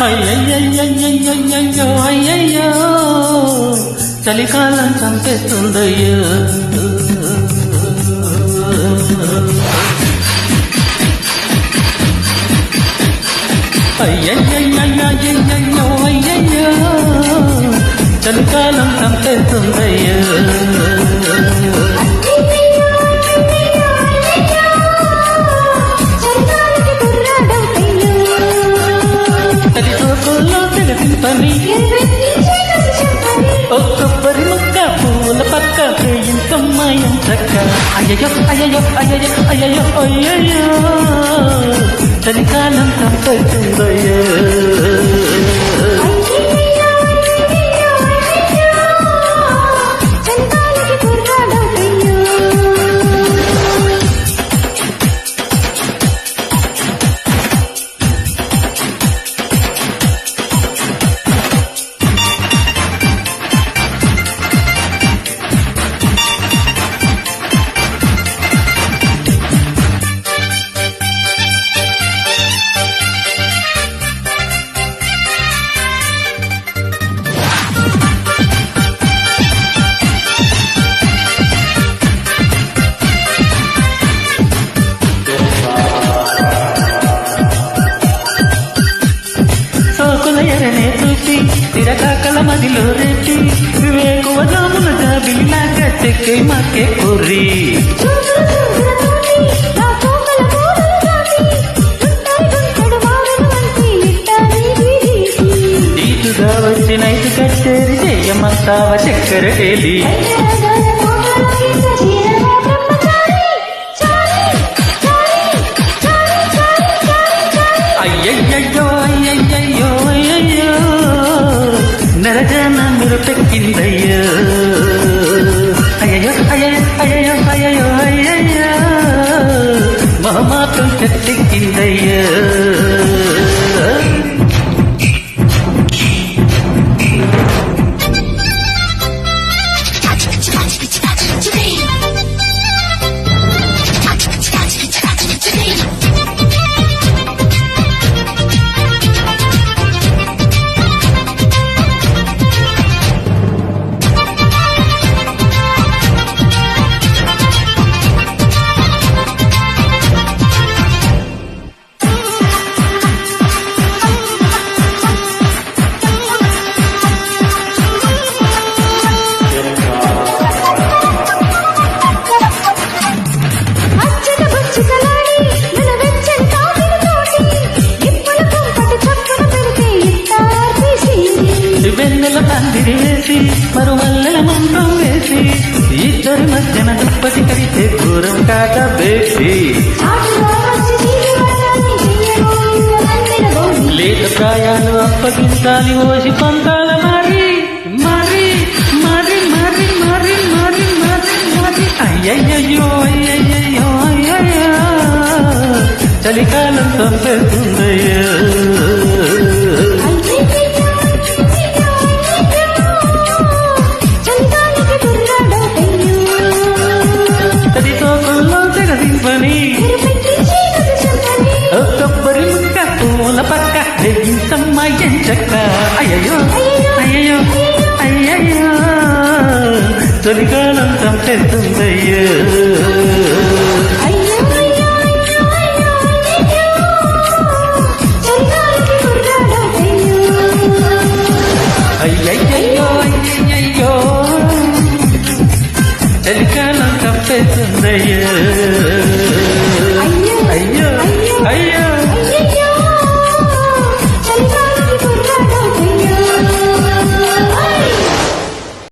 అయ్యయ్యో అయ్యయ్యో చలికాలం చంపేస్తుందయ్యో అయ్యయ్యో అయ్యయ్యో చలికాలం చంపేస్తుందయ్యో పని ఒక్కొక్కరి ముక్క పూల పక్క ఇంకమ్మాయం చక్క అయ్యయ్యో అయ్యయ్యో అయ్యయ్యో అయ్యయ్యో అయ్యయ్యో చలికాలం చంపేస్తుందయ్యో ఎరనే చూసి తిరకాకల మదిలో రేచి వివేకువ జామున జాబిలిలాగా చెక్కై మాకే కొర్రి ఈటుగా వచ్చి నైటు కచ్చేరి చేయమంతావ చక్కెర కేలి అయ్యయ్యో అయ్యయ్యో అయ్యయ్యో నరజన మిరపెక్కిందయ్యో అయ్యయ్యో అయ్యయ్యో అయ్యయ్యో అయ్యయ్యో అయ్యయ్యో మహమాతం చెట్టెక్కిందయ్యో వెన్నెల పందిరి వేసి మరువల్లెల మంత్రం వేసి ఇద్దరి మధ్యన దుప్పటి కడితే దూరం కాక వేసి లేత ప్రాయాలు అప్పగించాలి ఓసి పంతాల మారి మారి మారి మారి మారి మారి మారి మారి అయ్యయ్యో అయ్యయ్యో అయ్యయ్యో చలికాలం చంపేస్తుందయ్యో పని కొబ్బరి ముక్క పూల పక్క ఇంతమ్మాయం చక్క అయ్యయ్యో అయ్యయ్యో అయ్యయ్యో చలికాలం చంపేస్తుందయ్యో అయ్యయ్యో అయ్యయ్యో చలికాలం చంపేస్తుందయ్యో